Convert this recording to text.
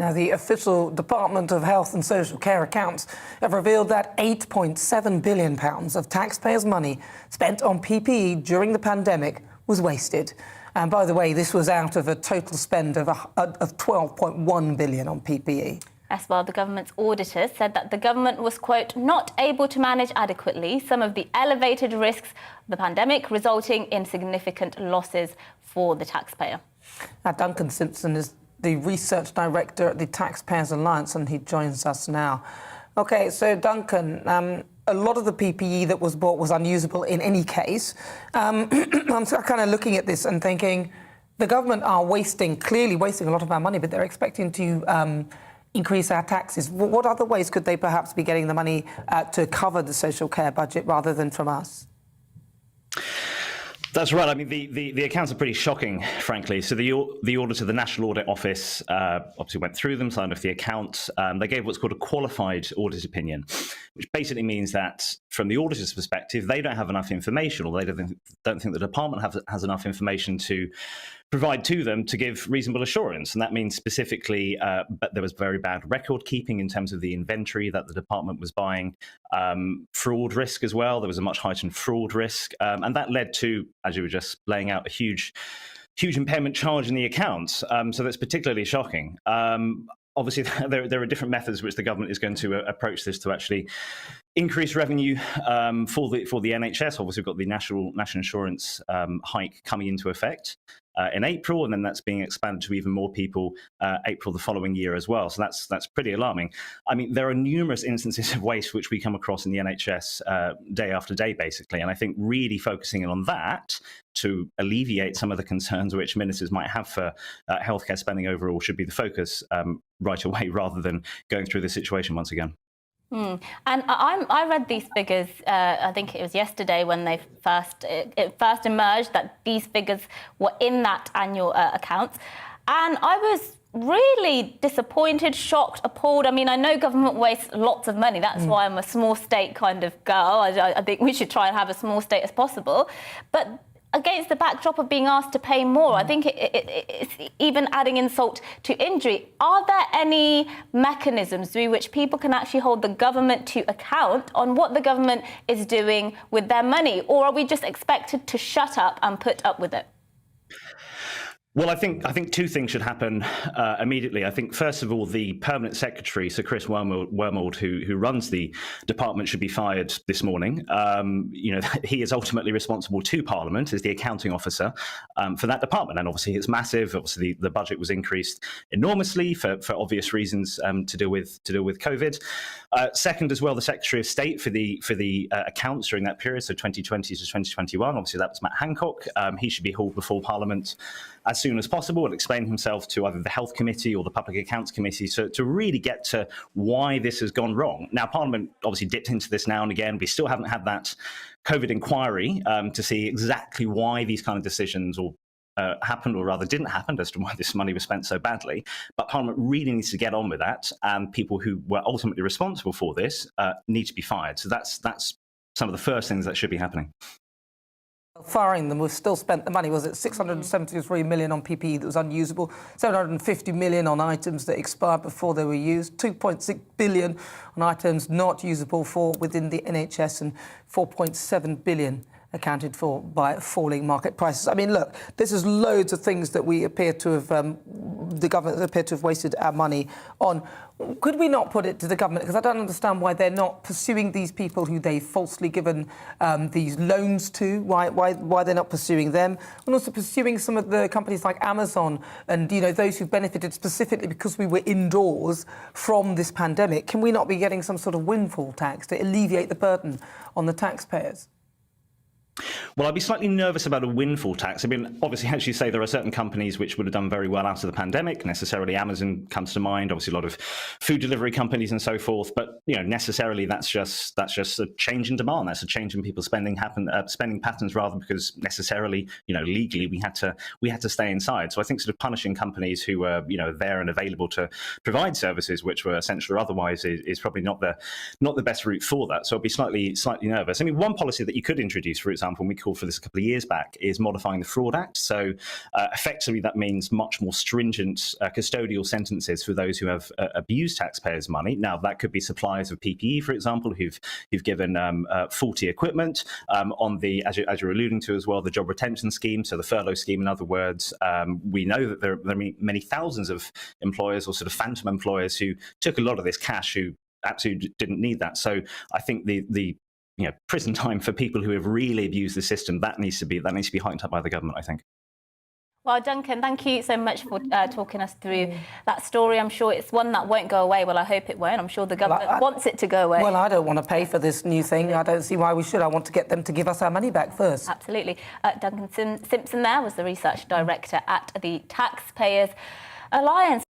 Now, the official Department of Health and Social Care accounts have revealed that £8.7 billion of taxpayers' money spent on PPE during the pandemic was wasted. And by the way, this was out of a total spend of £12.1 billion on PPE. As well, the government's auditors said that the government was, quote, not able to manage adequately some of the elevated risks of the pandemic, resulting in significant losses for the taxpayer. Now, Duncan Simpson is the research director at the Taxpayers Alliance, and he joins us now. OK, so, Duncan, a lot of the PPE that was bought was unusable in any case. I'm kind of looking at this and thinking the government are clearly wasting a lot of our money, but they're expecting to increase our taxes. What other ways could they perhaps be getting the money to cover the social care budget rather than from us? That's right. I mean, the accounts are pretty shocking, frankly. So the auditor, the National Audit Office, obviously went through them, signed off the accounts. They gave what's called a qualified audit opinion, which basically means that from the auditor's perspective, they don't have enough information, or they don't think the department has enough information to provide to them to give reasonable assurance. And that means specifically but there was very bad record keeping in terms of the inventory that the department was buying, fraud risk as well. There was a much heightened fraud risk. And that led to, as you were just laying out, a huge impairment charge in the accounts. So that's particularly shocking. Obviously, there are different methods which the government is going to approach this to actually increase revenue for the NHS. Obviously, we've got the national insurance hike coming into effect in April, and then that's being expanded to even more people April the following year as well. So that's pretty alarming. I mean, there are numerous instances of waste which we come across in the NHS day after day, basically. And I think really focusing on that to alleviate some of the concerns which ministers might have for healthcare spending overall should be the focus right away, rather than going through this situation once again. And I read these figures, I think it was yesterday when it first emerged that these figures were in that annual accounts. And I was really disappointed, shocked, appalled. I mean, I know government wastes lots of money. That's why I'm a small state kind of girl. I think we should try and have a small state as possible. But against the backdrop of being asked to pay more, I think it's even adding insult to injury. Are there any mechanisms through which people can actually hold the government to account on what the government is doing with their money? Or are we just expected to shut up and put up with it? Well, I think two things should happen immediately. I think, first of all, the permanent secretary, Sir Chris Wormold, who runs the department, should be fired this morning. He is ultimately responsible to Parliament as the accounting officer for that department, and obviously it's massive. Obviously, the budget was increased enormously for obvious reasons to deal with COVID. Second, as well, the Secretary of State for the accounts during that period, so 2020 to 2021. Obviously, that was Matt Hancock. He should be hauled before Parliament as soon as possible and explain himself to either the Health Committee or the Public Accounts Committee to really get to why this has gone wrong. Now, Parliament obviously dipped into this now and again. We still haven't had that COVID inquiry to see exactly why these kind of decisions happened, or rather didn't happen, as to why this money was spent so badly. But Parliament really needs to get on with that, and people who were ultimately responsible for this need to be fired. So that's some of the first things that should be happening. Firing them, we've still spent the money. Was it 673 million on PPE that was unusable, 750 million on items that expired before they were used, 2.6 billion on items not usable within the NHS, and 4.7 billion accounted for by falling market prices. I mean, look, this is loads of things that we appear to have, the government appear to have wasted our money on. Could we not put it to the government? Because I don't understand why they're not pursuing these people who they've falsely given these loans to, why they're not pursuing them, and also pursuing some of the companies like Amazon and, those who've benefited specifically because we were indoors from this pandemic. Can we not be getting some sort of windfall tax to alleviate the burden on the taxpayers? Well, I'd be slightly nervous about a windfall tax. I mean, obviously, as you say, there are certain companies which would have done very well out of the pandemic. Necessarily, Amazon comes to mind. Obviously, a lot of food delivery companies and so forth. But necessarily, that's just a change in demand. That's a change in people's spending patterns, rather, because necessarily, legally, we had to stay inside. So I think sort of punishing companies who were there and available to provide services which were essential or otherwise is probably not the best route for that. So I'd be slightly nervous. I mean, one policy that you could introduce, for example, and we called for this a couple of years back, is modifying the Fraud Act. So effectively, that means much more stringent custodial sentences for those who have abused taxpayers' money. Now, that could be suppliers of PPE, for example, who've given faulty equipment. On the, as you're alluding to as well, the job retention scheme, so the furlough scheme, in other words, we know that there are many thousands of employers or sort of phantom employers who took a lot of this cash who absolutely didn't need that. So I think the prison time for people who have really abused the system, that needs to be hiked up by the government, I think. Well, Duncan, thank you so much for talking us through that story. I'm sure it's one that won't go away. Well, I hope it won't. I'm sure the government wants it to go away. Well, I don't want to pay for this new thing. I don't see why we should. I want to get them to give us our money back first. Absolutely. Duncan Simpson there was the research director at the Taxpayers Alliance.